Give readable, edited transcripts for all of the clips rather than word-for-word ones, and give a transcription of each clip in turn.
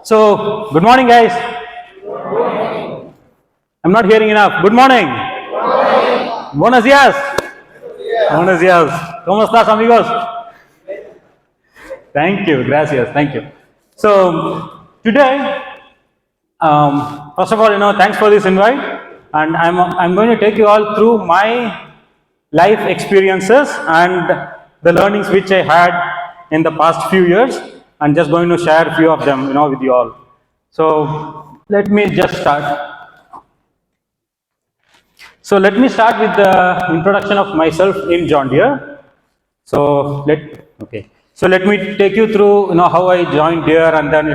So, good morning, guys. Good morning. I'm not hearing enough. Good morning. Good morning. Buenos días. Buenos días. ¿Cómo estás, amigos? Thank you. Gracias. Thank you. So, today, first of all, thanks for this invite, and I'm going to take you all through my life experiences and the learnings which I had in the past few years, and just going to share a few of them, with you all. So let me just start. So let me start with the introduction of myself in John Deere. So let me take you through, how I joined Deere, and then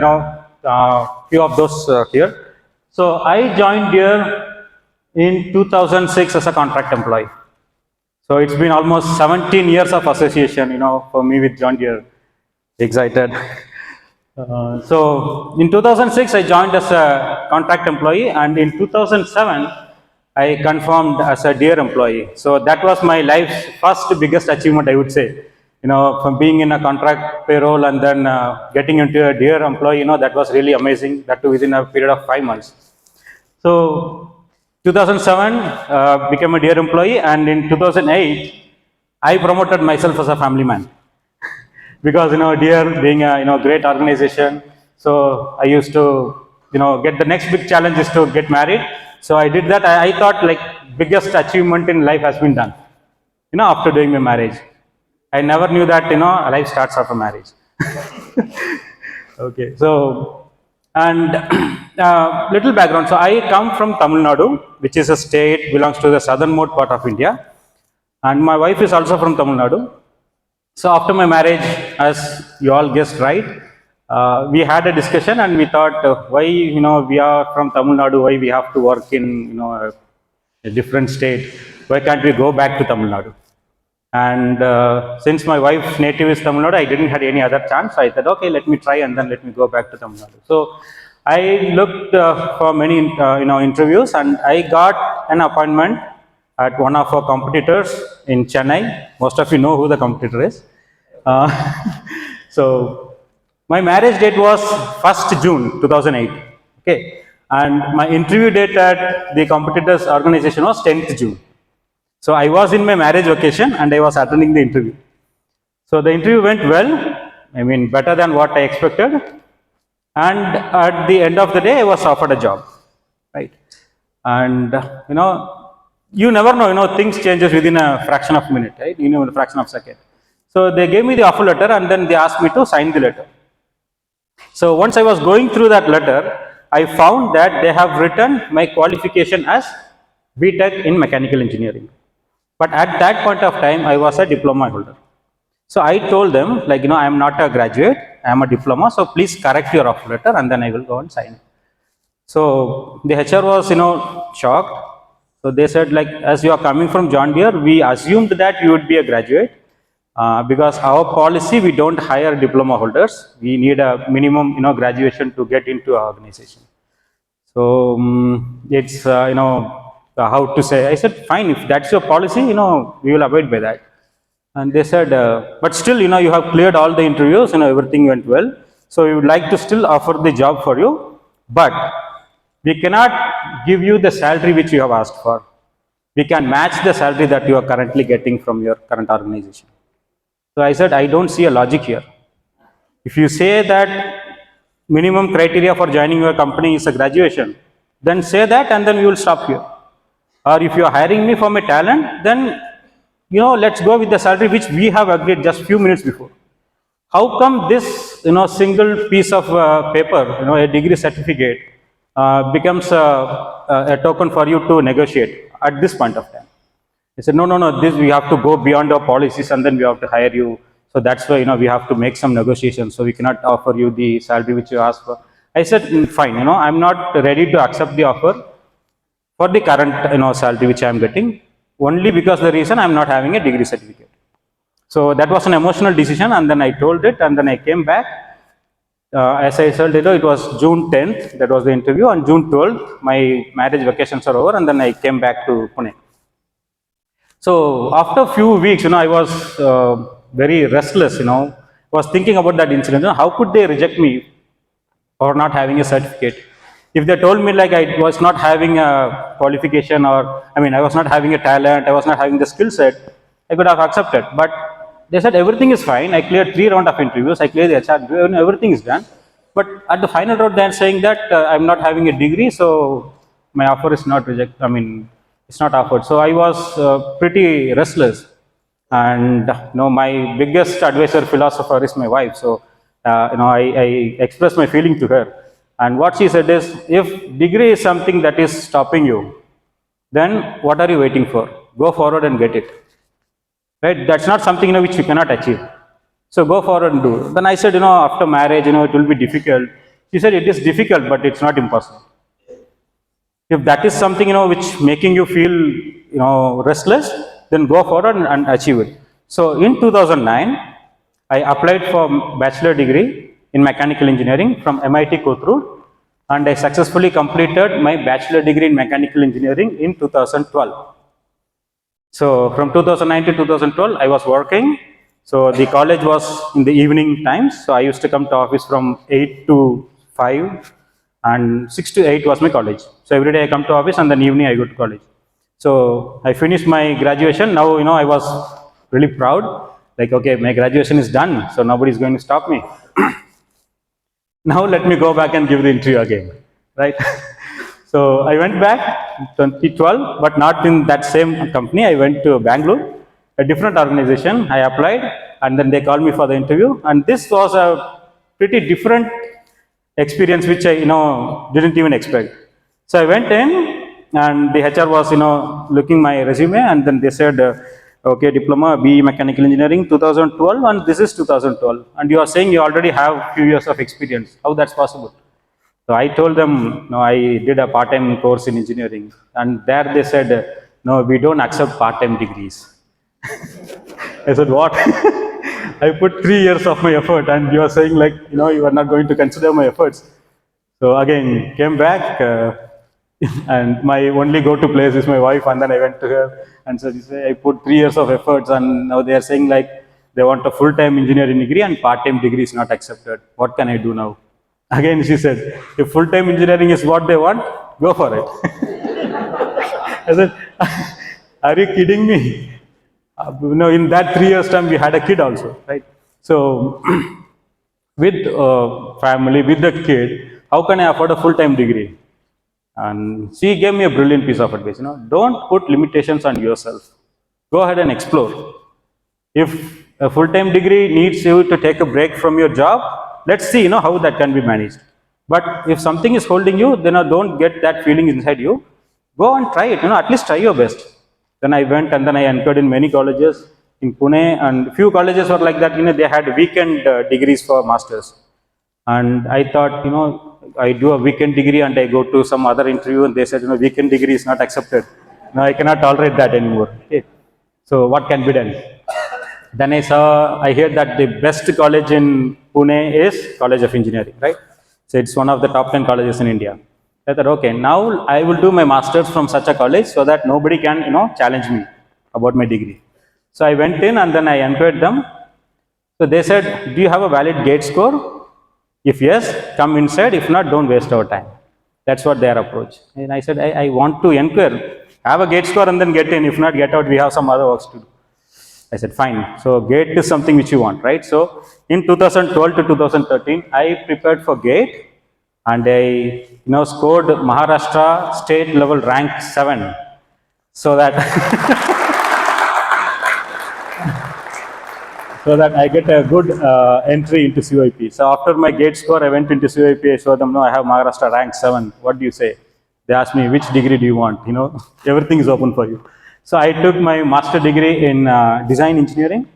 few of those here. So I joined Deere in 2006 as a contract employee. So it's been almost 17 years of association, for me with John Deere. Excited. So in 2006, I joined as a contract employee, and in 2007, I confirmed as a Deere employee. So that was my life's first biggest achievement, I would say. From being in a contract payroll and then getting into a Deere employee, that was really amazing. That too within a period of 5 months. So 2007 became a Deere employee, and in 2008 I promoted myself as a family man because Deere being a great organization, so I used to get the next big challenge is to get married. So I did that. I thought like biggest achievement in life has been done after doing my marriage. I never knew that life starts after marriage. Okay, so and little background. So I come from Tamil Nadu, which is a state, belongs to the southernmost part of India, and my wife is also from Tamil Nadu. So after my marriage, as you all guessed right, we had a discussion, and we thought, why we are from Tamil Nadu, why we have to work in a different state? Why can't we go back to Tamil Nadu? And since my wife's native is Tamil Nadu, I didn't have any other chance. So I said, okay, let me try, and then let me go back to Tamil Nadu. So I looked for many interviews, and I got an appointment at one of our competitors in Chennai. Most of you know who the competitor is. So my marriage date was 1st June 2008. Okay, and my interview date at the competitor's organization was 10th June. So I was in my marriage vacation, and I was attending the interview. So the interview went well. I mean, better than what I expected. And at the end of the day, I was offered a job, right? And you never know, things changes within a fraction of a minute, right? In a fraction of a second. So they gave me the offer letter, and then they asked me to sign the letter. So once I was going through that letter, I found that they have written my qualification as B.Tech in mechanical engineering. But at that point of time, I was a diploma holder. So I told them, like, I am not a graduate, I am a diploma, so please correct your offer letter, and then I will go and sign it. So the HR was, shocked. So they said, like, as you are coming from John Deere, we assumed that you would be a graduate because our policy, we don't hire diploma holders. We need a minimum, graduation to get into our organization. So it's, how to say, I said, fine, if that's your policy, we will abide by that. And they said, but still, you have cleared all the interviews, everything went well. So we would like to still offer the job for you, but we cannot give you the salary which you have asked for. We can match the salary that you are currently getting from your current organization. So I said, I don't see a logic here. If you say that minimum criteria for joining your company is a graduation, then say that, and then we will stop here. Or if you are hiring me for my talent, then let's go with the salary which we have agreed just few minutes before. How come this single piece of paper, a degree certificate, becomes a token for you to negotiate at this point of time? He said, no, this we have to go beyond our policies, and then we have to hire you. So that's why we have to make some negotiations. So we cannot offer you the salary which you asked for. I said, fine, I'm not ready to accept the offer for the current salary which I am getting, only because the reason I am not having a degree certificate. So that was an emotional decision, and then I told it, and then I came back. As I said, it was June 10th, that was the interview, and June 12th, my marriage vacations are over, and then I came back to Pune. So after a few weeks, I was very restless, was thinking about that incident. How could they reject me or not having a certificate. If they told me like I was not having a qualification, or I mean I was not having a talent, I was not having the skill set, I could have accepted. But they said everything is fine. I cleared 3 rounds of interviews. I cleared the HR interview, and everything is done. But at the final round, they are saying that I'm not having a degree, so my offer is not rejected. I mean, it's not offered. So I was pretty restless. And my biggest advisor philosopher is my wife. So I expressed my feeling to her, and what she said is, if degree is something that is stopping you, then what are you waiting for? Go forward and get it, right? That's not something which you cannot achieve. So go forward and do. Then I said, after marriage, it will be difficult. She said, it is difficult, but it's not impossible. If that is something which making you feel restless, then go forward and achieve it. So in 2009, I applied for bachelor degree in mechanical engineering from MIT Kothur, and I successfully completed my bachelor degree in mechanical engineering in 2012. So from 2009 to 2012, I was working. So the college was in the evening times. So I used to come to office from 8 to 5, and 6 to 8 was my college. So every day I come to office, and then evening I go to college. So I finished my graduation. Now, I was really proud. Like, okay, my graduation is done, so nobody is going to stop me. Now let me go back and give the interview again, right? So I went back in 2012, but not in that same company. I went to Bangalore, a different organization. I applied, and then they called me for the interview. And this was a pretty different experience, which I didn't even expect. So I went in, and the HR was looking my resume, and then they said, okay, diploma BE mechanical engineering 2012, and this is 2012, and you are saying you already have few years of experience. How that's possible? So I told them, no, I did a part-time course in engineering, and there they said, no, we don't accept part-time degrees. I said, what? I put 3 years of my effort, and you are saying like, you are not going to consider my efforts. So again, came back, and my only go-to place is my wife, and then I went to her, and so she said, I put 3 years of efforts, and now they are saying like, they want a full-time engineering degree, and part-time degree is not accepted. What can I do now? Again, she said, if full-time engineering is what they want, go for it. I said, are you kidding me? In that 3 years time, we had a kid also, right? So, with family, with the kid, how can I afford a full-time degree? And she gave me a brilliant piece of advice. Don't put limitations on yourself. Go ahead and explore. If a full-time degree needs you to take a break from your job, let's see, how that can be managed. But if something is holding you, then don't get that feeling inside you. Go and try it. At least try your best. Then I went, and then I entered in many colleges in Pune, and few colleges were like that. They had weekend degrees for masters, and I thought, I do a weekend degree, and I go to some other interview, and they said, weekend degree is not accepted. No, I cannot tolerate that anymore. Okay. So what can be done? Then I heard that the best college in Pune is College of Engineering, right? So it's one of the top 10 colleges in India. I thought, okay, now I will do my masters from such a college so that nobody can, challenge me about my degree. So I went in, and then I entered them. So they said, do you have a valid GATE score? If yes, come inside. If not, don't waste our time. That's what their approach. And I said, I want to inquire. Have a GATE score and then get in. If not, get out. We have some other works to do. I said, fine. So GATE is something which you want, right? So in 2012 to 2013, I prepared for GATE, and I scored Maharashtra state level rank 7, so that so that I get a good entry into CYP. So after my GATE score, I went into CYP. I showed them, no, I have Maharashtra rank 7. What do you say? They asked me, which degree do you want? Everything is open for you. So I took my master degree in design engineering.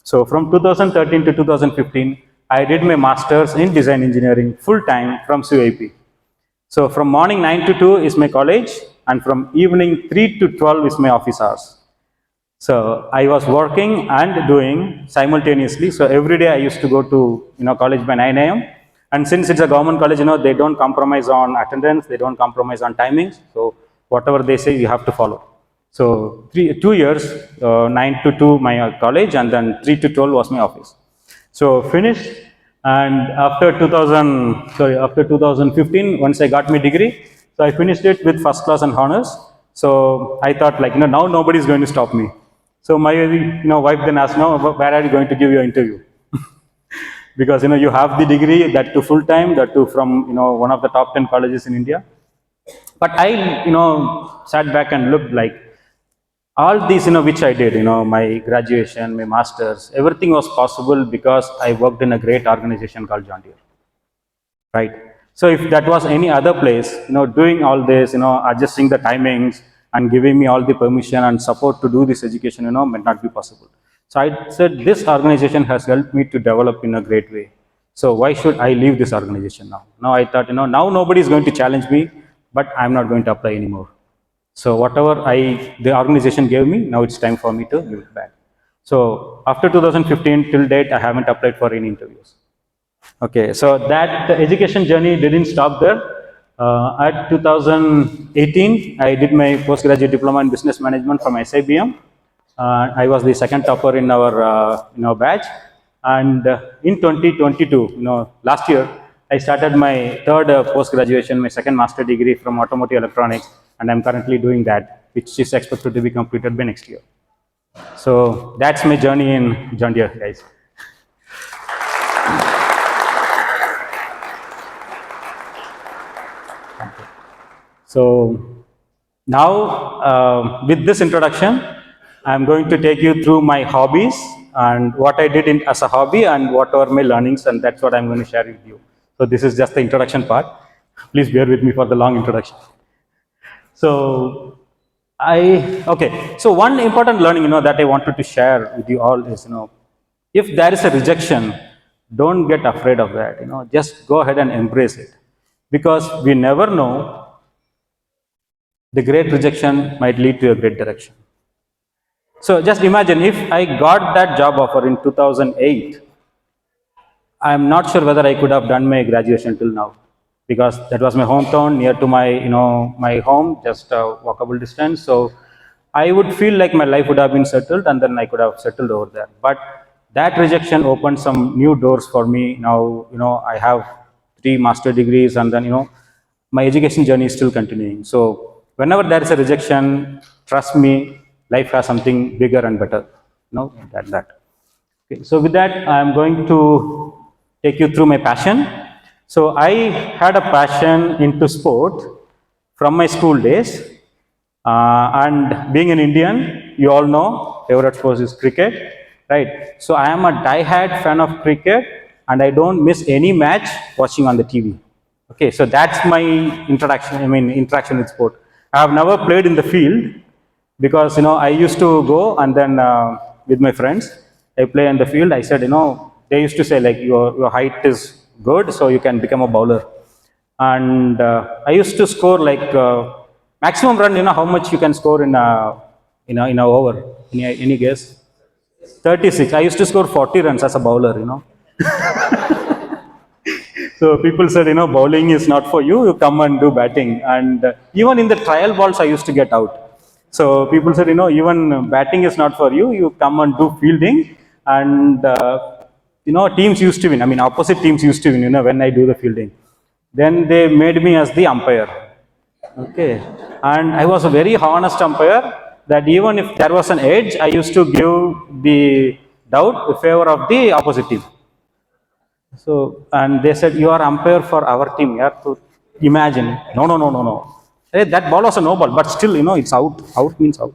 So from 2013 to 2015, I did my masters in design engineering full time from CYP. So from morning 9 to 2 is my college, and from evening 3 to 12 is my office hours. So I was working and doing simultaneously. So every day I used to go to college by 9 a.m. And since it's a government college, they don't compromise on attendance, they don't compromise on timings. So whatever they say, you have to follow. So 2 years, 9 to 2 my college, and then 3 to 12 was my office. So finished And after 2015, once I got my degree, so I finished it with first class and honors. So I thought like, now nobody is going to stop me. So my wife then asked, no, where are you going to give your interview? Because you have the degree, that to full time, that to from one of the top 10 colleges in India. But I sat back and looked like all these which I did, my graduation, my masters, everything was possible because I worked in a great organization called John Deere, right? So if that was any other place, doing all this, adjusting the timings and giving me all the permission and support to do this education, might not be possible. So I said, this organization has helped me to develop in a great way. So why should I leave this organization now? Now I thought, now nobody is going to challenge me, but I'm not going to apply anymore. So whatever the organization gave me, now it's time for me to give it back. So after 2015 till date, I haven't applied for any interviews. Okay, so that the education journey didn't stop there. At 2018, I did my postgraduate diploma in business management from SIBM. I was the second topper in our batch. And in 2022, last year, I started my third post graduation, my second master degree from Automotive Electronics, and I'm currently doing that, which is expected to be completed by next year. So that's my journey in John Deere, guys. So now, with this introduction, I'm going to take you through my hobbies and what I did as a hobby and what are my learnings, and that's what I'm going to share with you. So this is just the introduction part. Please bear with me for the long introduction. So so one important learning, that I wanted to share with you all is, if there is a rejection, don't get afraid of that, just go ahead and embrace it, because we never know, the great rejection might lead to a great direction. So just imagine if I got that job offer in 2008, I'm not sure whether I could have done my graduation till now, because that was my hometown, near to my home, just a walkable distance. So I would feel like my life would have been settled, and then I could have settled over there. But that rejection opened some new doors for me. Now, I have 3 master degrees, and then, my education journey is still continuing. So whenever there is a rejection, trust me, life has something bigger and better, than that. Okay, so with that, I'm going to take you through my passion. So I had a passion into sport from my school days, and being an Indian, you all know, favorite sport is cricket, right? So I am a die-hard fan of cricket, and I don't miss any match watching on the TV. Okay, so that's my interaction with sport. I have never played in the field, because I used to go and then with my friends, I play in the field. I said, they used to say like your height is good, so you can become a bowler. And I used to score like maximum run. How much you can score in a over? Any guess? 36. I used to score 40 runs as a bowler. So people said, bowling is not for you. You come and do batting. And even in the trial balls, I used to get out. So people said, even batting is not for you. You come and do fielding. And teams used to win. Opposite teams used to win. When I do the fielding. Then they made me as the umpire. Okay, and I was a very honest umpire. That even if there was an edge, I used to give the doubt in favor of the opposite team. So, and they said, you are umpire for our team. You have to imagine. No. Hey, that ball was a no ball, but still, it's out. Out means out.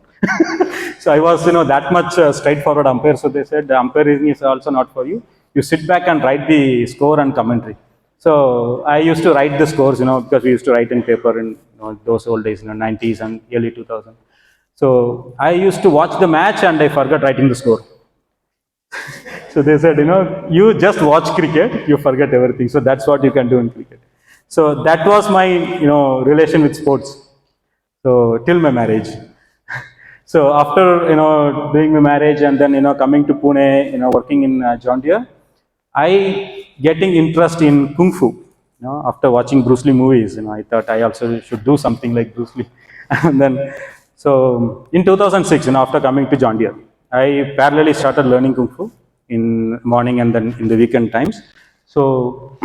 So I was, that much straightforward umpire. So they said, the umpiring is also not for you. You sit back and write the score and commentary. So I used to write the scores, because we used to write in paper in those old days, 90s and early 2000s. So I used to watch the match and I forgot writing the score. So they said, you just watch cricket, you forget everything. So that's what you can do in cricket. So that was my, relation with sports. So till my marriage. So after, doing my marriage and then, coming to Pune, working in John Deere, I getting interest in KungFu. After watching Bruce Lee movies, I thought I also should do something like Bruce Lee. And then, so in 2006, after coming to John Deere, I parallelly started learning KungFu in morning and then in the weekend times. So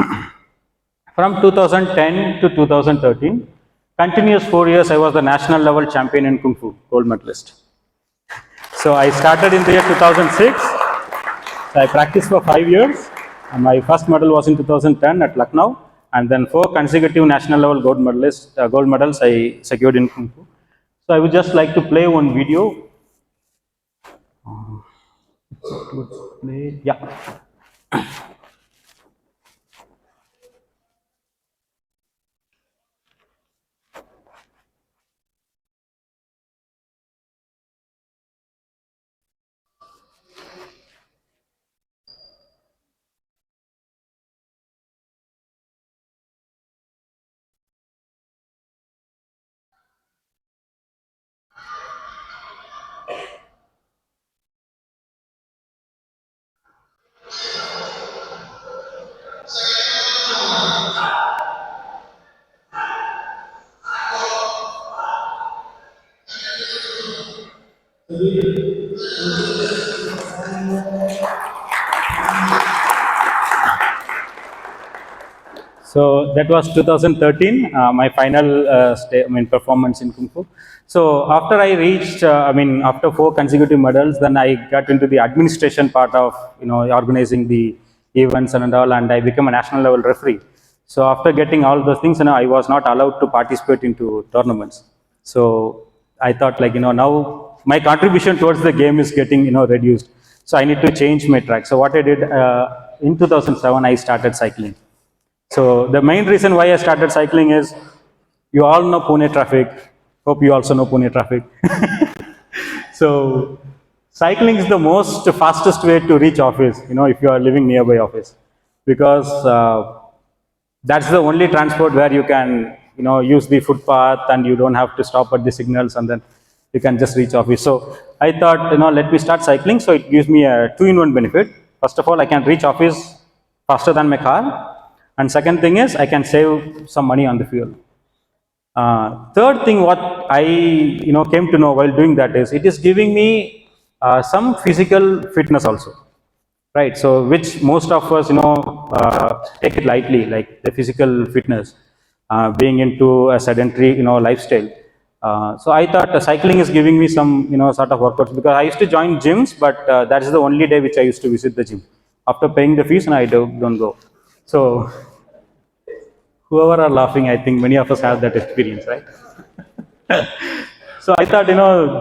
from 2010 to 2013, continuous 4 years, I was the national level champion in Kung Fu, gold medalist. So I started in the year 2006. So I practiced for 5 years. And my first medal was in 2010 at Lucknow, and then 4 consecutive national level gold medals I secured in Kung Fu. So I would just like to play one video. Yeah. So that was 2013, my final performance in Kung Fu. So after I reached, after 4 consecutive medals, then I got into the administration part of, organizing the events and all, and I became a national level referee. So after getting all those things, I was not allowed to participate into tournaments. So I thought, like, now my contribution towards the game is getting, reduced. So I need to change my track. So what I did, in 2007, I started cycling. So the main reason why I started cycling is, you all know Pune traffic. Hope you also know Pune traffic. So cycling is the most fastest way to reach office, if you are living nearby office, because that's the only transport where you can, use the footpath and you don't have to stop at the signals, and then you can just reach office. So I thought, let me start cycling. So it gives me a two-in-one benefit. First of all, I can reach office faster than my car. And second thing is, I can save some money on the fuel. Third thing, what I came to know while doing that is, it is giving me some physical fitness also, right? So which most of us take it lightly, like the physical fitness, being into a sedentary lifestyle. So I thought cycling is giving me some sort of workouts, because I used to join gyms, but that is the only day which I used to visit the gym. After paying the fees, and I don't go. So whoever are laughing, I think many of us have that experience, right? So I thought,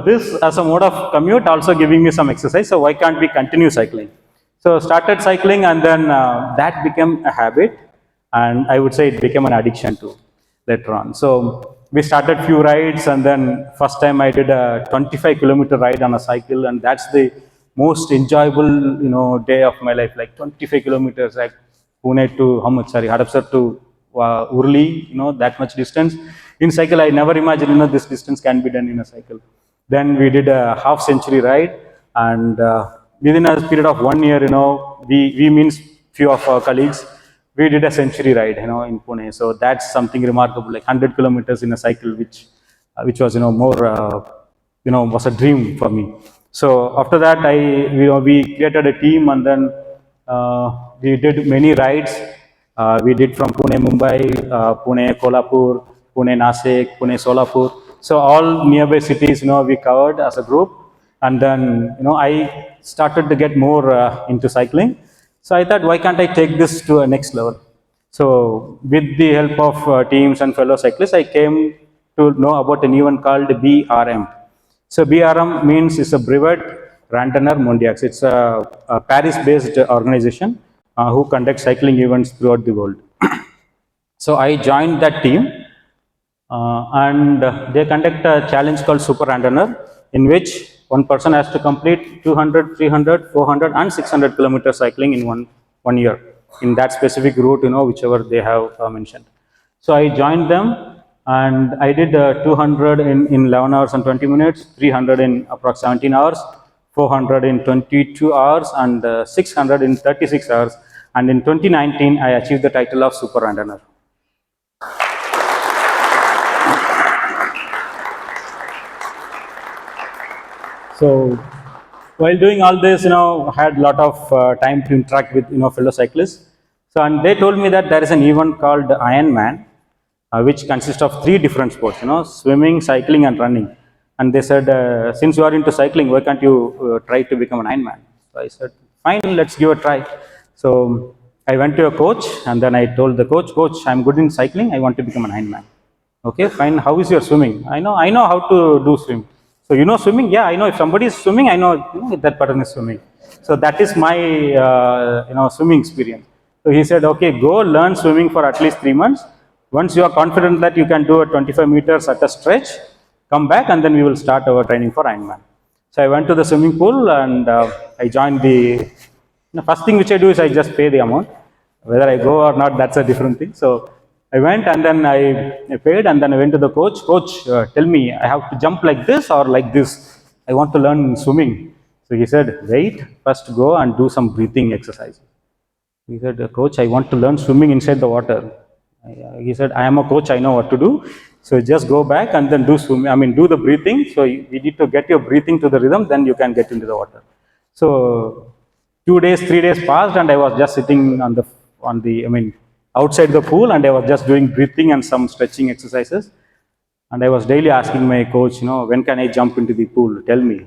this as a mode of commute also giving me some exercise, so why can't we continue cycling? So started cycling, and then that became a habit, and I would say it became an addiction too later on. So we started few rides, and then first time I did a 25-kilometer ride on a cycle, and that's the most enjoyable day of my life, like 25 kilometers, like Pune to how much? Sorry, Hadapsar to Urli, that much distance. In cycle, I never imagined, this distance can be done in a cycle. Then we did a half-century ride, and within a period of 1 year, we means few of our colleagues, we did a century ride, in Pune. So that's something remarkable, like 100 kilometers in a cycle, which was, more, was a dream for me. So after that, we created a team, and then we did many rides. We did from Pune, Mumbai, Pune, Kolhapur, Pune, Nasik, Pune, Solapur. So all nearby cities, we covered as a group. And then, I started to get more into cycling. So I thought, why can't I take this to a next level? So with the help of teams and fellow cyclists, I came to know about an event called BRM. So BRM means it's a brevet randonneur mondiaux. It's a Paris-based organization who conducts cycling events throughout the world. So I joined that team, and they conduct a challenge called Super Randonneur, in which one person has to complete 200, 300, 400, and 600 kilometer cycling in one year in that specific route, whichever they have mentioned. So I joined them, and I did 200 in 11 hours and 20 minutes, 300 in approximately 17 hours, 400 in 22 hours, and 600 in 36 hours. And in 2019, I achieved the title of Super Randonneur. So while doing all this, I had a lot of time to interact with fellow cyclists. So, and they told me that there is an event called IronMan, which consists of 3 different sports, swimming, cycling, and running. And they said, since you are into cycling, why can't you try to become an Ironman? So I said, fine, let's give a try. So I went to a coach, and then I told the coach, I'm good in cycling, I want to become an Ironman. Okay, fine. How is your swimming? I know how to do swim. So you know swimming? Yeah, I know. If somebody is swimming, I know, that person is swimming. So that is my swimming experience. So he said, okay, go learn swimming for at least 3 months. Once you are confident that you can do a 25 meters at a stretch, come back and then we will start our training for Ironman. So I went to the swimming pool and I joined the first thing which I do is I just pay the amount. Whether I go or not, that's a different thing. So I went and then I paid and then I went to the coach. Coach, tell me, I have to jump like this or like this? I want to learn swimming. So he said, wait, first go and do some breathing exercise. He said, coach, I want to learn swimming inside the water. He said, I am a coach, I know what to do. So just go back and then do swimming, do the breathing. So you need to get your breathing to the rhythm, then you can get into the water. So 2 days, 3 days passed and I was just sitting outside the pool and I was just doing breathing and some stretching exercises. And I was daily asking my coach, when can I jump into the pool? Tell me.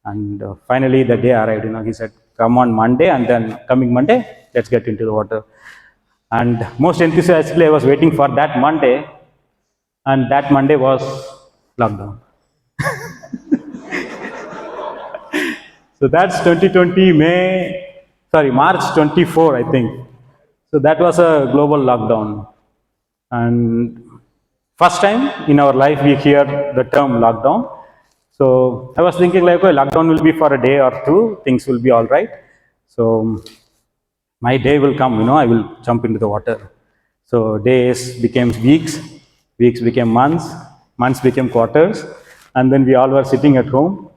And finally the day arrived, he said, come on Monday and then coming Monday, let's get into the water. And most enthusiastically, I was waiting for that Monday, and that Monday was lockdown. So that's 2020 March 24, I think. So that was a global lockdown. And first time in our life we hear the term lockdown. So I was thinking like, well, lockdown will be for a day or two, things will be all right. So my day will come, I will jump into the water. So days became weeks, weeks became months, months became quarters, and then we all were sitting at home,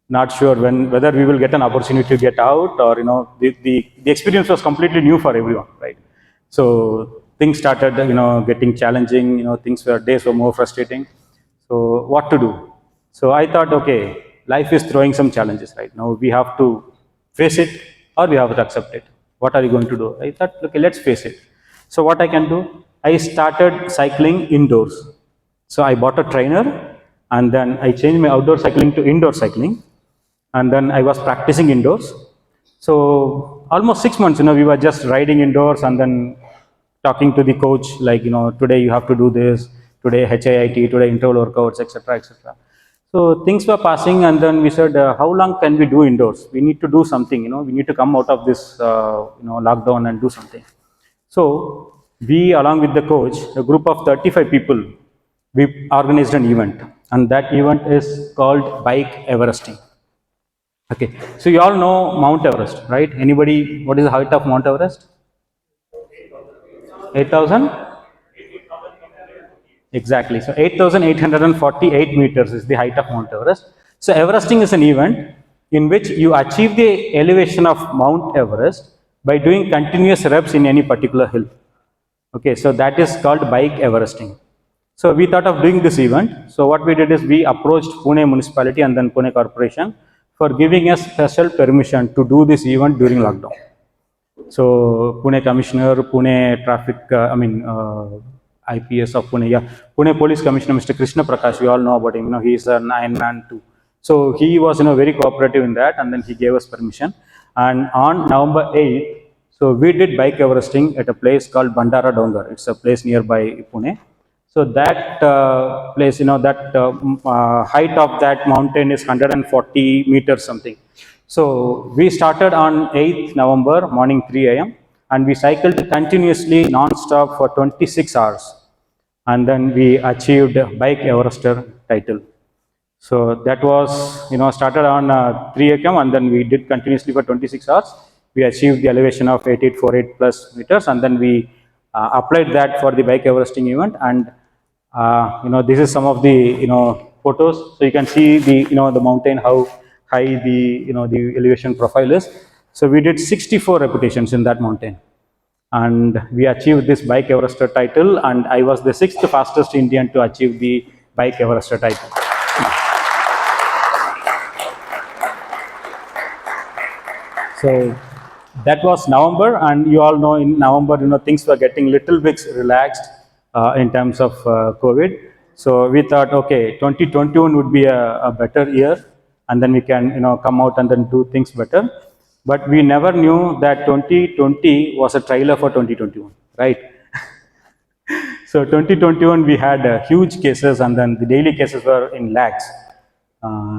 not sure whether we will get an opportunity to get out or, the experience was completely new for everyone, right? So things started, getting challenging, days were more frustrating. So what to do? So I thought, okay, life is throwing some challenges right now. We have to face it or we have to accept it. What are you going to do? I thought, okay, let's face it. So what I can do? I started cycling indoors. So I bought a trainer and then I changed my outdoor cycling to indoor cycling. And then I was practicing indoors. So almost 6 months, we were just riding indoors and then talking to the coach, like, today you have to do this, today HIIT, today interval workouts, etc., etc. So things were passing, and then we said, how long can we do indoors? We need to do something, we need to come out of this, lockdown and do something. So we, along with the coach, a group of 35 people, we organized an event, and that event is called Bike Everesting. Okay, so you all know Mount Everest, right? Anybody, what is the height of Mount Everest? 8,000? Exactly. So 8,848 meters is the height of Mount Everest. So Everesting is an event in which you achieve the elevation of Mount Everest by doing continuous reps in any particular hill. Okay, so that is called Bike Everesting. So we thought of doing this event. So what we did is we approached Pune municipality and then Pune corporation for giving us special permission to do this event during lockdown. So Pune Commissioner, Pune Traffic, IPS of Pune, Pune Police Commissioner, Mr. Krishna Prakash, we all know about him. He is an Ironman too. So he was, very cooperative in that, and then he gave us permission. And on November 8th, so we did bike Everesting at a place called Bandara Dongar. It's a place nearby Pune. So that place, height of that mountain is 140 meters something. So we started on 8th November morning 3 a.m. and we cycled continuously non-stop for 26 hours. And then we achieved Bike Everester title. So that was, started on 3 a.m. and then we did continuously for 26 hours. We achieved the elevation of 8848 plus meters, and then we applied that for the Bike Everesting event. And this is some of the photos. So you can see the the mountain, how high the the elevation profile is. So we did 64 repetitions in that mountain, and we achieved this Bike Everester title. And I was the 6th fastest Indian to achieve the Bike Everester title. So That was November, and you all know in November, things were getting little bit relaxed in terms of COVID. So we thought, okay, 2021 would be a better year, and then we can, come out and then do things better. But we never knew that 2020 was a trailer for 2021, right? So 2021 we had huge cases, and then the daily cases were in lakhs.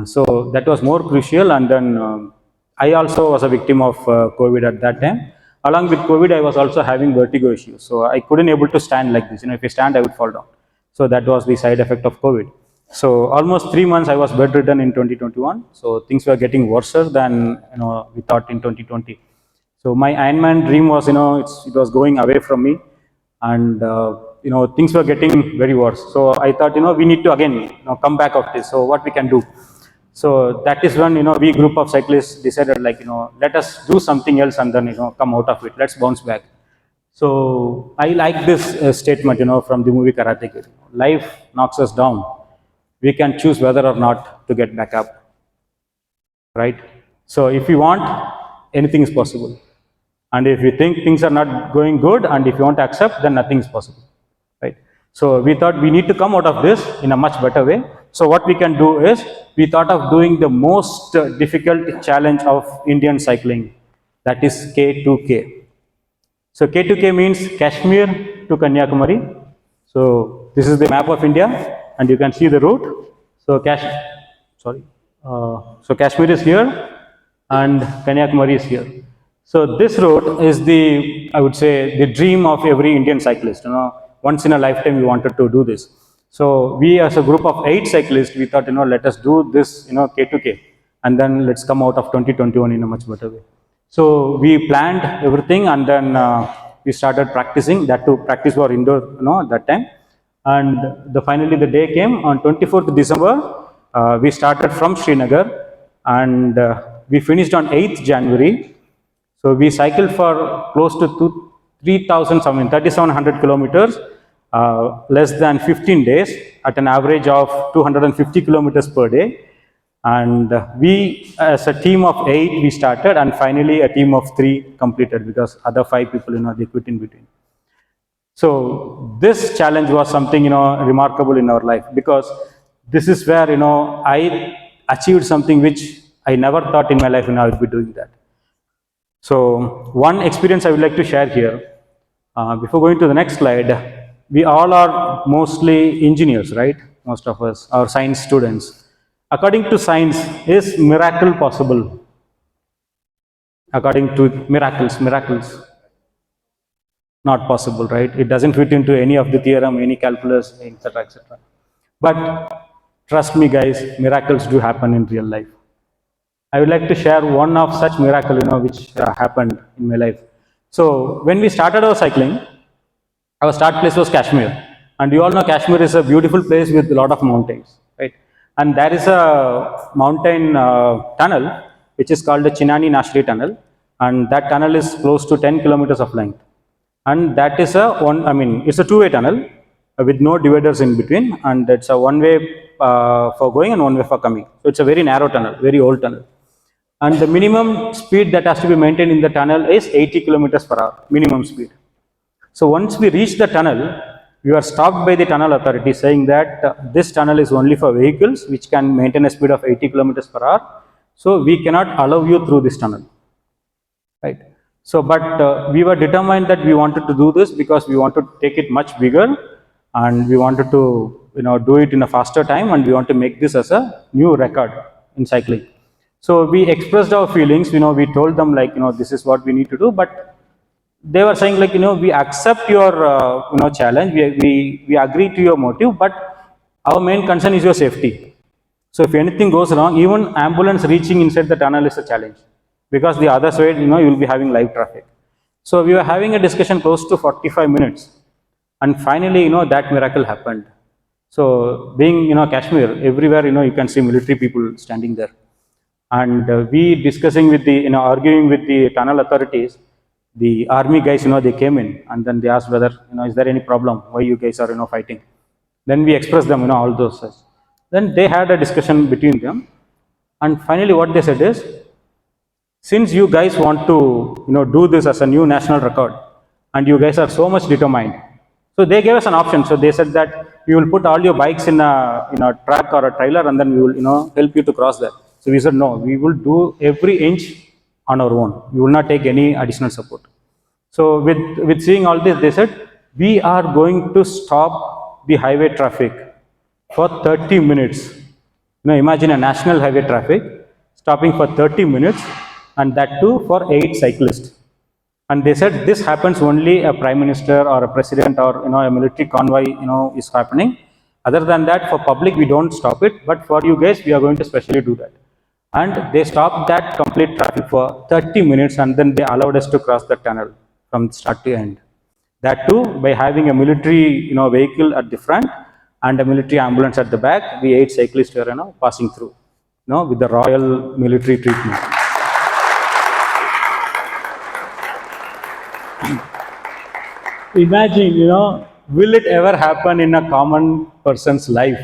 So that was more crucial, and then I also was a victim of COVID at that time. Along with COVID, I was also having vertigo issues, so I couldn't able to stand like this. If I stand, I would fall down. So that was the side effect of COVID. So almost 3 months I was bedridden in 2021. So things were getting worse than we thought in 2020. So my Ironman dream was, it was going away from me, and things were getting very worse. So I thought, we need to again, come back of this. So what we can do? So that is when, we group of cyclists decided, like, let us do something else and then, come out of it. Let's bounce back. So I like this statement, from the movie Karate Kid. Life knocks us down. We can choose whether or not to get back up, right? So if you want, anything is possible. And if you think things are not going good, and if you want to accept, then nothing is possible, right? So we thought we need to come out of this in a much better way. So what we can do is, we thought of doing the most difficult challenge of Indian cycling, that is K2K. So K2K means Kashmir to Kanyakumari. So this is the map of India, and you can see the route. So Kashmir is here, and Kanyakumari is here. So this route is I would say, the dream of every Indian cyclist. Once in a lifetime we wanted to do this. So we, as a group of 8 cyclists, we thought, let us do this, K2K, and then let's come out of 2021 in a much better way. So we planned everything, and then we started practicing. That to practice for indoor, that time. And finally the day came on 24th December. We started from Srinagar, and we finished on 8th January. So we cycled for close to 3,700 kilometers, less than 15 days, at an average of 250 kilometers per day. And we, as a team of 8, we started, and finally a team of 3 completed, because other 5 people, they quit in between. So this challenge was something, remarkable in our life, because this is where, I achieved something which I never thought in my life, I would be doing that. So one experience I would like to share here. Before going to the next slide, we all are mostly engineers, right? Most of us are science students. According to science, is miracle possible? According to miracles, not possible, right? It doesn't fit into any of the theorem, any calculus, etc., etc. But trust me, guys, miracles do happen in real life. I would like to share one of such miracle, which happened in my life. So when we started our cycling, our start place was Kashmir, and you all know Kashmir is a beautiful place with a lot of mountains, right? And there is a mountain tunnel which is called the Chinani Nashri tunnel, and that tunnel is close to 10 kilometers of length, and that is it's a two-way tunnel with no dividers in between, and it's a one-way for going and one-way for coming. So it's a very narrow tunnel, very old tunnel. And the minimum speed that has to be maintained in the tunnel is 80 kilometers per hour, minimum speed. So once we reach the tunnel, we were stopped by the tunnel authority, saying that this tunnel is only for vehicles which can maintain a speed of 80 kilometers per hour. So we cannot allow you through this tunnel, right? So, but we were determined that we wanted to do this because we want to take it much bigger, and we wanted to, do it in a faster time, and we want to make this as a new record in cycling. So we expressed our feelings, we told them, like, this is what we need to do, but they were saying, like, we accept your, challenge, we agree to your motive, but our main concern is your safety. So if anything goes wrong, even ambulance reaching inside the tunnel is a challenge, because the other side, you will be having live traffic. So we were having a discussion close to 45 minutes, and finally, that miracle happened. So being, Kashmir, everywhere, you can see military people standing there. And we discussing with the, arguing with the tunnel authorities, the army guys, they came in, and then they asked whether, is there any problem, why you guys are, fighting. Then we expressed them, all those things. Then they had a discussion between them, and finally what they said is, since you guys want to do this as a new national record, and you guys are so much determined, so they gave us an option. So they said that we will put all your bikes in a truck or a trailer, and then we will help you to cross that. So we said no, we will do every inch on our own. We will not take any additional support. So with seeing all this, they said we are going to stop the highway traffic for 30 minutes. Imagine a national highway traffic stopping for 30 minutes, and that too for 8 cyclists. And they said this happens only a prime minister or a president or a military convoy is happening. Other than that, for public we don't stop it, but for you guys we are going to specially do that. And they stopped that complete traffic for 30 minutes, and then they allowed us to cross the tunnel from start to end. That too by having a military vehicle at the front and a military ambulance at the back. The 8 cyclists were passing through with the royal military treatment. Imagine, will it ever happen in a common person's life?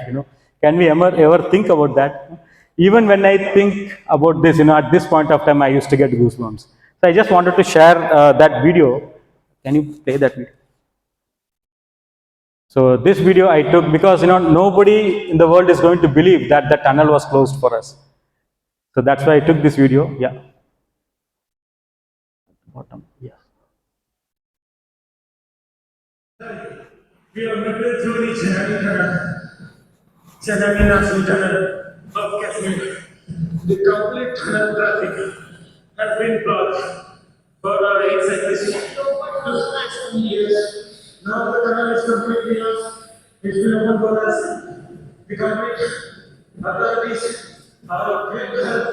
Can we ever think about that? Even when I think about this, at this point of time, I used to get goosebumps. So I just wanted to share that video. Can you play that video? So this video I took because nobody in the world is going to believe that the tunnel was closed for us. So that's why I took this video. Yeah. Bottom. Yeah. We are moving through the Chanami National Tunnel of Kashmir. The complete tunnel traffic has been blocked for our 8 cyclists. Years. Now the tunnel is completely lost. It's been open for us. The government authorities are of great help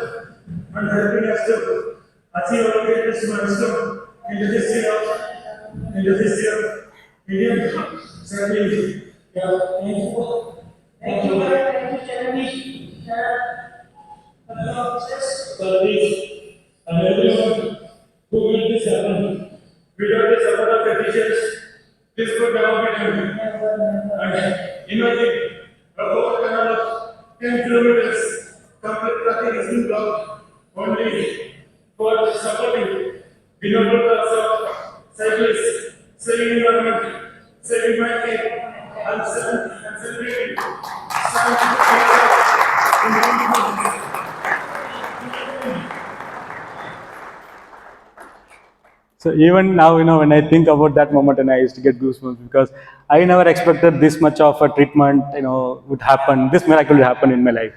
and helping us to achieve our greatest milestone in the history of Indian cycling. Yeah, thank you. Thank you, Chanami. Service and everyone who will this happen. Without the support of officials, this could never be done. And imagine a whole tunnel of 10 kilometers, complete traffic is being blocked only for supporting the noble cause of cyclists, saving environment, saving mankind, and celebrating So even now, when I think about that moment, and I used to get goosebumps because I never expected this much of a treatment, would happen. This miracle would happen in my life,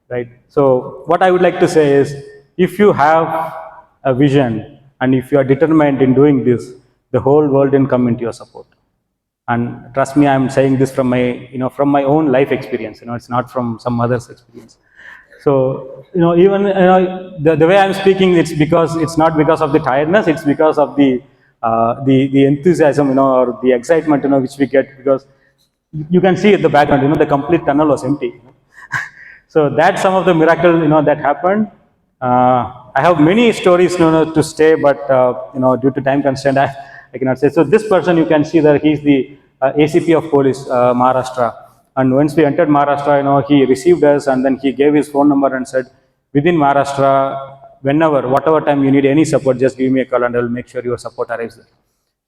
right? So what I would like to say is, if you have a vision and if you are determined in doing this, the whole world will come into your support. And trust me, I'm saying this from my own life experience. It's not from some other's experience. So even the way I'm speaking, it's not because of the tiredness. It's because of the enthusiasm, or the excitement, which we get, because you can see at the background, the complete tunnel was empty. So that's some of the miracle, that happened. I have many stories, to stay, but due to time constraint, I cannot say. So this person, you can see that he's the ACP of Police, Maharashtra. And once we entered Maharashtra, he received us, and then he gave his phone number and said, within Maharashtra, whatever time you need any support, just give me a call and I will make sure your support arrives there.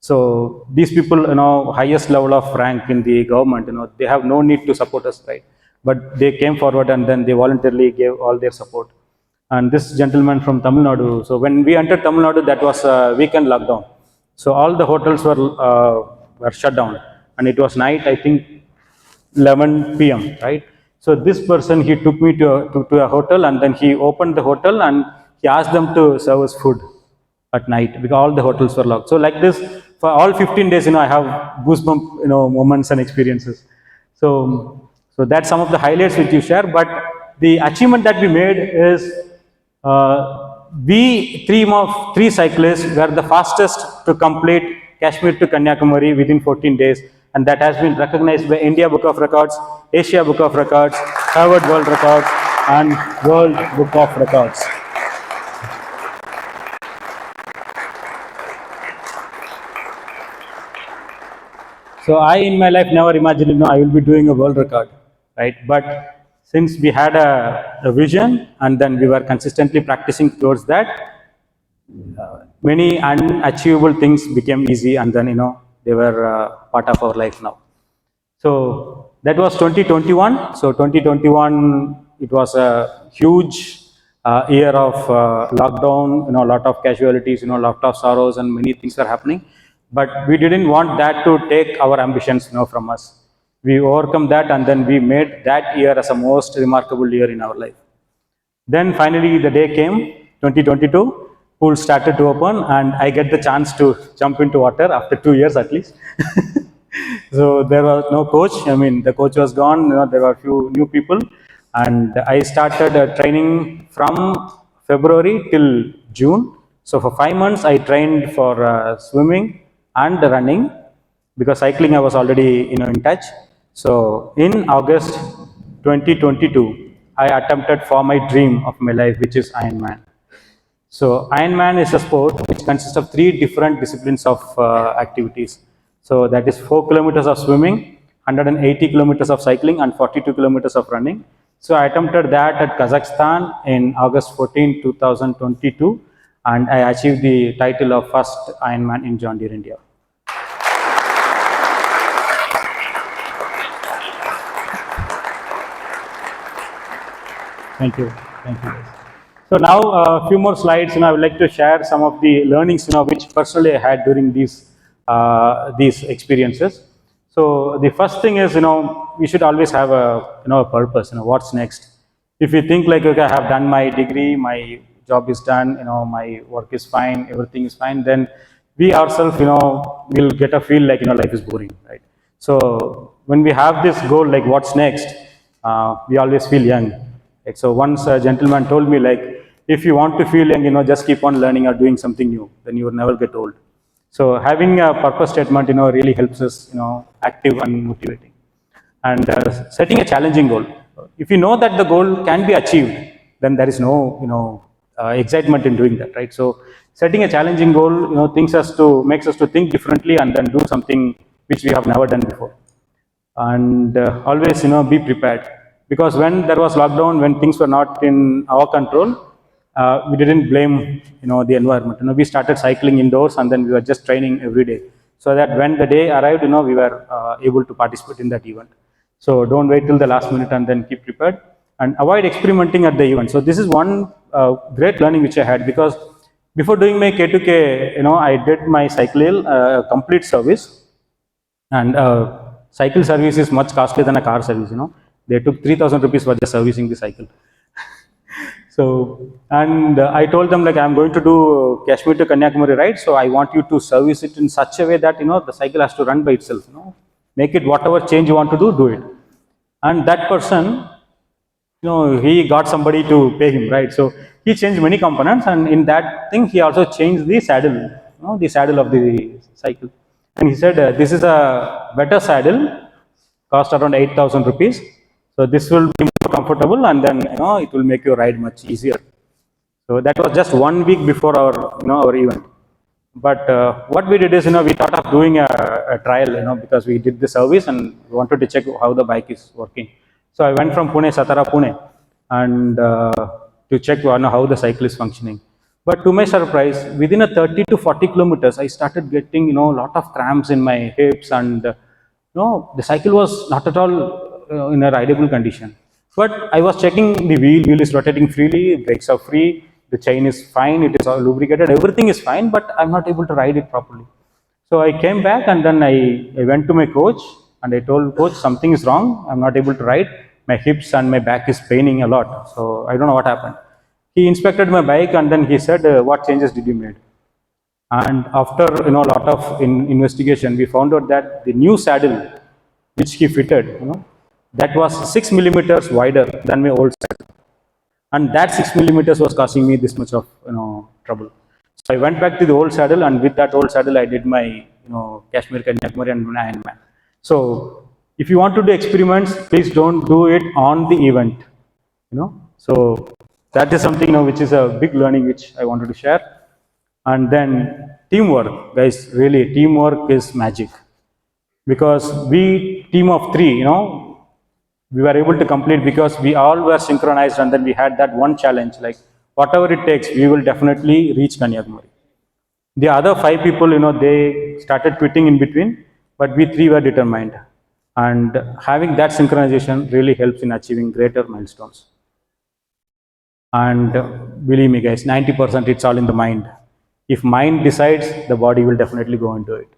So these people, highest level of rank in the government, they have no need to support us, right? But they came forward and then they voluntarily gave all their support. And this gentleman from Tamil Nadu, so when we entered Tamil Nadu, that was a weekend lockdown. So all the hotels were shut down, and it was night, I think 11 p.m., right? So this person, he took me to a hotel, and then he opened the hotel and he asked them to serve us food at night because all the hotels were locked. So like this, for all 15 days, I have goosebump, moments and experiences. So that's some of the highlights which you share. But the achievement that we made is we three cyclists were the fastest to complete Kashmir to Kanyakumari within 14 days. And that has been recognized by India Book of Records, Asia Book of Records, Harvard World Records, and World Book of Records. So I, in my life, never imagined, I will be doing a world record, right? But since we had a vision, and then we were consistently practicing towards that, many unachievable things became easy, and then they were part of our life now. So that was 2021. So 2021, it was a huge year of lockdown. A lot of casualties. A lot of sorrows, and many things were happening. But we didn't want that to take our ambitions, from us. We overcome that, and then we made that year as a most remarkable year in our life. Then finally the day came, 2022, pool started to open, and I get the chance to jump into water after 2 years at least. So there was no coach. I mean, the coach was gone. There were a few new people, and I started training from February till June. So for 5 months, I trained for swimming and running, because cycling I was already in touch. So in August 2022, I attempted for my dream of my life, which is Ironman. So Ironman is a sport which consists of 3 different disciplines of activities. So that is 4 kilometers of swimming, 180 kilometers of cycling, and 42 kilometers of running. So I attempted that at Kazakhstan in August 14, 2022, and I achieved the title of first Ironman in John Deere, India. Thank you. Thank you. So now a few more slides. I would like to share some of the learnings, which personally I had during these experiences. So the first thing is, we should always have a purpose. What's next? If you think like, okay, I have done my degree, my job is done, my work is fine, everything is fine, then we ourselves, will get a feel like, life is boring, right? So when we have this goal, like what's next, we always feel young. Right? So once a gentleman told me, like, if you want to feel young, just keep on learning or doing something new, then you will never get old. So having a purpose statement, really helps us, active and motivating. And setting a challenging goal. If you know that the goal can be achieved, then there is no, excitement in doing that, right? So setting a challenging goal, makes us to think differently, and then do something which we have never done before. And always, be prepared, because when there was lockdown, when things were not in our control, we didn't blame, the environment. We started cycling indoors, and then we were just training every day, so that when the day arrived, we were able to participate in that event. So don't wait till the last minute, and then keep prepared, and avoid experimenting at the event. So this is one great learning which I had, because before doing my K2K, I did my cycle complete service, and cycle service is much costlier than a car service. They took 3,000 rupees for just servicing the cycle. So, and I told them, like, I'm going to do Kashmir to Kanyakumari ride, so I want you to service it in such a way that, the cycle has to run by itself, make it whatever change you want to do it. And that person, he got somebody to pay him, right? So he changed many components, and in that thing, he also changed the saddle, the saddle of the cycle. And he said, this is a better saddle, cost around 8,000 rupees. So this will be more comfortable, and then it will make your ride much easier. So that was just 1 week before our event. But what we did is, we thought of doing a trial, because we did the service and we wanted to check how the bike is working. So I went from Satara, Pune, and to check how the cycle is functioning. But to my surprise, within a 30 to 40 kilometers, I started getting, a lot of cramps in my hips, and the cycle was not at all in a rideable condition. But I was checking the wheel is rotating freely, brakes are free, the chain is fine, it is all lubricated, everything is fine, but I'm not able to ride it properly. So I came back, and then I went to my coach, and I told coach, something is wrong, I'm not able to ride, my hips and my back is paining a lot, so I don't know what happened. He inspected my bike, and then he said, what changes did you make? And after a lot of investigation, we found out that the new saddle which he fitted, that was 6 millimeters wider than my old saddle, and that 6 millimeters was causing me this much of trouble. So I went back to the old saddle, and with that old saddle, I did my Kashmir, Kanyakumari, and Ironman. So if you want to do experiments, please don't do it on the event. So that is something which is a big learning which I wanted to share. And then teamwork, guys. Really, teamwork is magic, because we team of 3, we were able to complete because we all were synchronized, and then we had that one challenge, like, whatever it takes, we will definitely reach Kanyakumari. The other 5 people, they started quitting in between, but we 3 were determined. And having that synchronization really helps in achieving greater milestones. And believe me guys, 90% it's all in the mind. If mind decides, the body will definitely go into it.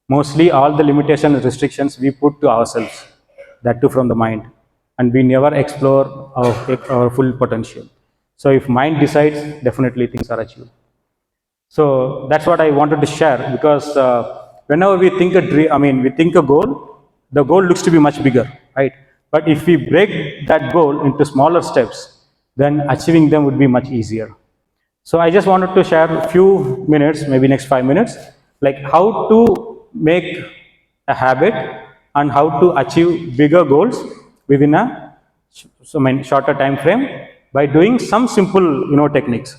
Mostly all the limitations and restrictions we put to ourselves, that too from the mind. And we never explore our full potential. So if mind decides, definitely things are achieved. So that's what I wanted to share, because whenever we think we think a goal, the goal looks to be much bigger, right? But if we break that goal into smaller steps, then achieving them would be much easier. So I just wanted to share a few minutes, maybe next 5 minutes, like how to make a habit and how to achieve bigger goals within a shorter time frame by doing some simple techniques.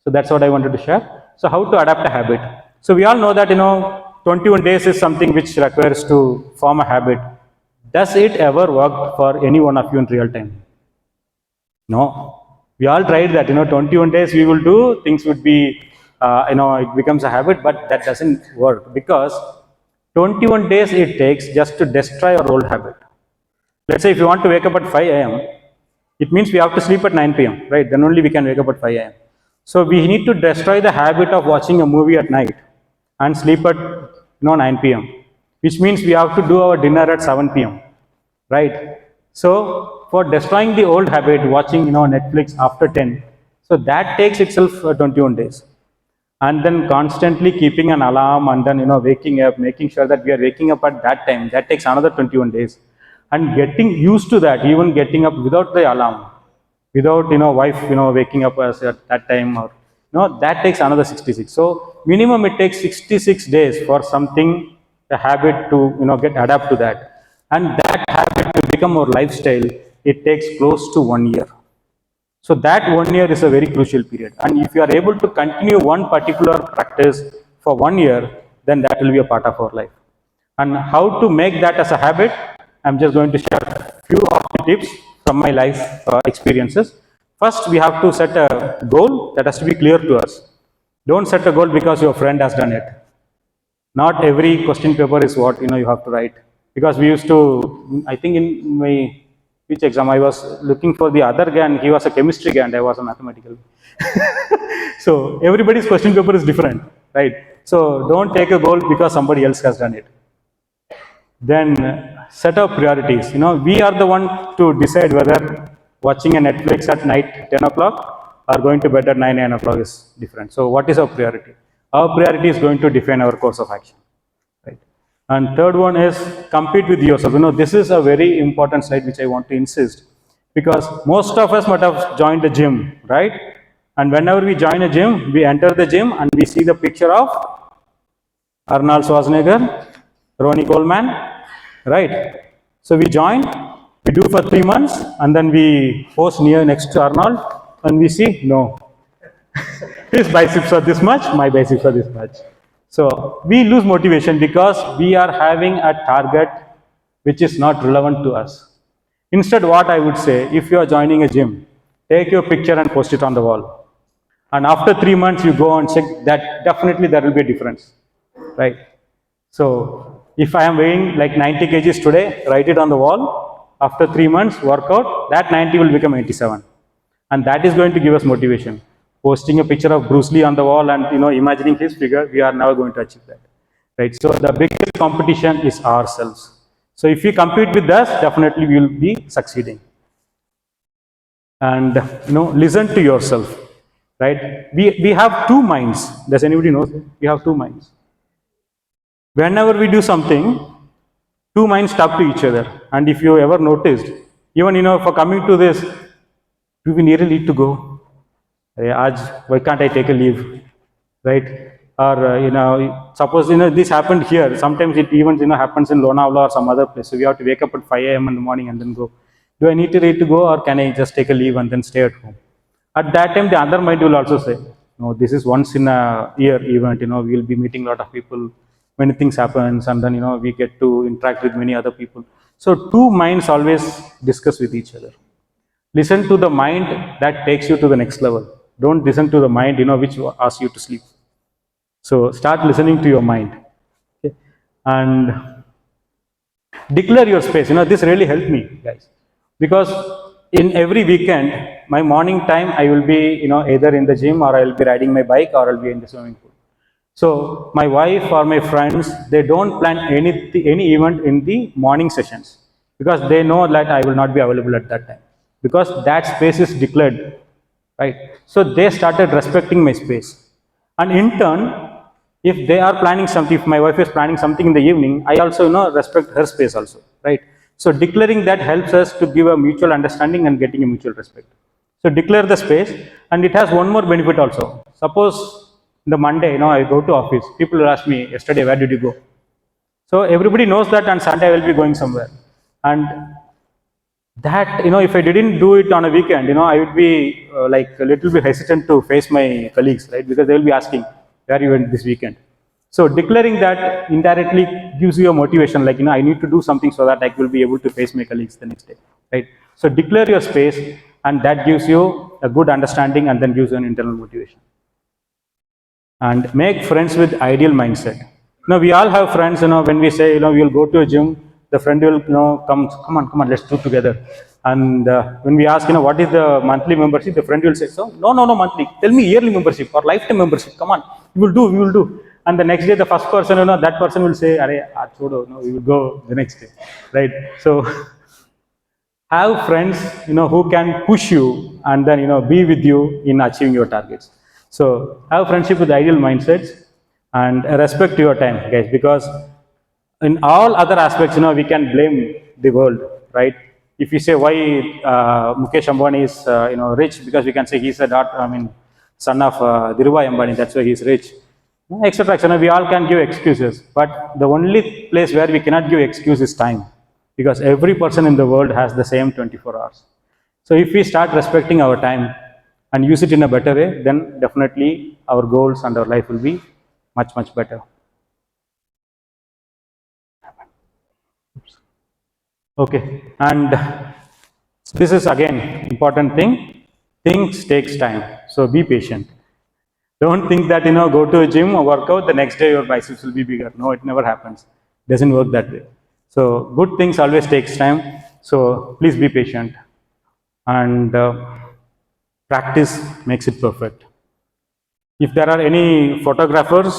So that's what I wanted to share. So how to adapt a habit. So we all know that 21 days is something which requires to form a habit. Does it ever work for any one of you in real time? No. We all tried that, 21 days we will do, things would be, it becomes a habit, but that doesn't work, because 21 days it takes just to destroy our old habit. Let's say if you want to wake up at 5 a.m., it means we have to sleep at 9 p.m., right? Then only we can wake up at 5 a.m. So we need to destroy the habit of watching a movie at night and sleep at 9 p.m., which means we have to do our dinner at 7 p.m., right? So for destroying the old habit, watching Netflix after 10, so that takes itself 21 days. And then constantly keeping an alarm and then waking up, making sure that we are waking up at that time, that takes another 21 days. And getting used to that, even getting up without the alarm, without wife waking up us at that time, or that takes another 66. So minimum it takes 66 days for something, the habit to get adapt to that. And that habit to become our lifestyle, it takes close to 1 year. So that 1 year is a very crucial period. And if you are able to continue one particular practice for 1 year, then that will be a part of our life. And how to make that as a habit, I'm just going to share a few of the tips from my life experiences. First, we have to set a goal that has to be clear to us. Don't set a goal because your friend has done it. Not every question paper is what you have to write. Because we used to, I think in my which exam I was looking for the other guy, and he was a chemistry guy and I was a mathematical. So everybody's question paper is different, right? So don't take a goal because somebody else has done it. Then set up priorities. We are the one to decide whether watching a Netflix at night 10 o'clock or going to bed at 9 o'clock is different. So what is our priority? Our priority is going to define our course of action. And third one is compete with yourself. This is a very important slide which I want to insist, because most of us might have joined the gym, right? And whenever we join a gym, we enter the gym and we see the picture of Arnold Schwarzenegger, Ronnie Coleman, right? So we join, we do for 3 months, and then we post next to Arnold, and we see, no, his biceps are this much, my biceps are this much. So we lose motivation because we are having a target which is not relevant to us. Instead, what I would say, if you are joining a gym, take your picture and post it on the wall. And after 3 months, you go and check that, definitely there will be a difference, right? So if I am weighing like 90 kgs today, write it on the wall. After 3 months, workout, that 90 will become 87. And that is going to give us motivation. Posting a picture of Bruce Lee on the wall and imagining his figure, we are never going to achieve that, right? So the biggest competition is ourselves. So if we compete with us, definitely we will be succeeding. And listen to yourself, right? We have 2 minds. Does anybody know? We have 2 minds. Whenever we do something, 2 minds talk to each other. And if you ever noticed, even for coming to this, do we really need to go? Why can't I take a leave, right? Or suppose this happened here. Sometimes it even happens in Lonavala or some other place. So we have to wake up at 5 a.m. in the morning and then go. Do I need to go, or can I just take a leave and then stay at home? At that time, the other mind will also say, no, this is once in a year event. We will be meeting a lot of people. Many things happens, and then we get to interact with many other people. So 2 minds always discuss with each other. Listen to the mind that takes you to the next level. don't listen to the mind, which asks you to sleep. So start listening to your mind. Okay? And declare your space. This really helped me, guys, because in every weekend, my morning time, I will be, either in the gym, or I will be riding my bike, or I'll be in the swimming pool. So my wife or my friends, they don't plan any event in the morning sessions, because they know that I will not be available at that time, because that space is declared, right? So they started respecting my space, and in turn, if they are planning something, if my wife is planning something in the evening, I also respect her space also, right? So declaring that helps us to give a mutual understanding and getting a mutual respect. So declare the space, and it has one more benefit also. Suppose the Monday, I go to office. People will ask me, yesterday, where did you go? So everybody knows that on Sunday I will be going somewhere. And that, if I didn't do it on a weekend, I would be like a little bit hesitant to face my colleagues, right? Because they will be asking, where you went this weekend? So declaring that indirectly gives you a motivation, like, I need to do something so that I will be able to face my colleagues the next day, right? So declare your space, and that gives you a good understanding, and then gives you an internal motivation. And make friends with ideal mindset. We all have friends, when we say, we will go to a gym, the friend will, come on, let's do together. And when we ask, what is the monthly membership, the friend will say, so, no, monthly, tell me yearly membership or lifetime membership, come on, we will do. And the next day, the first person, that person will say, we will go the next day, right? So, have friends, who can push you, and then, be with you in achieving your targets. So have friendship with ideal mindsets, and respect your time, guys, because in all other aspects, we can blame the world, right? If you say why Mukesh Ambani is, rich, because we can say he's son of Dhirubhai Ambani, that's why he's rich, etc., etc. We all can give excuses, but the only place where we cannot give excuse is time, because every person in the world has the same 24 hours. So if we start respecting our time and use it in a better way, then definitely our goals and our life will be much, much better. Okay, and this is again important thing. Things takes time, so be patient. Don't think that, go to a gym or work out, the next day your biceps will be bigger. No, it never happens. It doesn't work that way. So good things always takes time. So please be patient, and practice makes it perfect. If there are any photographers,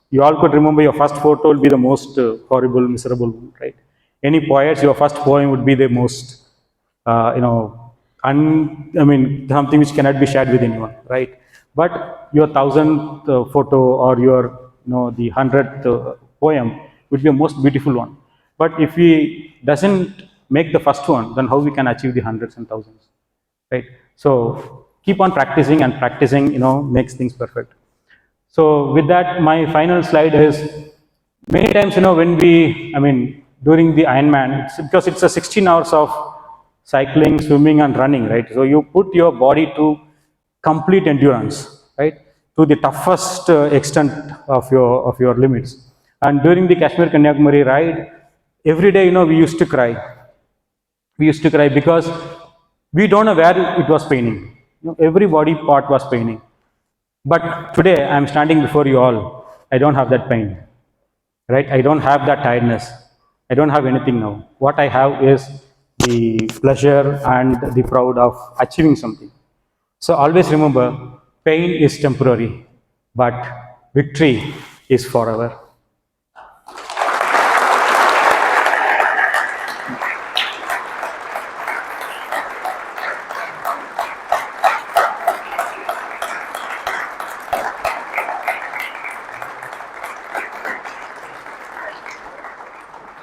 you all could remember your first photo will be the most horrible, miserable one, right? Any poets, your first poem would be the most, something which cannot be shared with anyone, right? But your 1000th photo, or your, the 100th poem would be the most beautiful one. But if we doesn't make the first one, then how we can achieve the hundreds and thousands, right? So keep on practicing, and practicing, makes things perfect. So with that, my final slide is, many times, when during the Ironman, because it's a 16 hours of cycling, swimming, and running, right? So you put your body to complete endurance, right? To the toughest extent of your limits. And during the Kashmir Kanyakumari ride, every day, we used to cry. We used to cry because we don't know where it was paining. Every body part was paining. But today, I am standing before you all. I don't have that pain, right? I don't have that tiredness. I don't have anything now. What I have is the pleasure and the proud of achieving something. So always remember, pain is temporary, but victory is forever.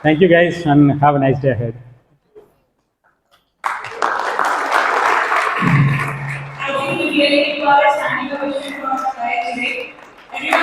Thank you, guys, and have a nice day ahead.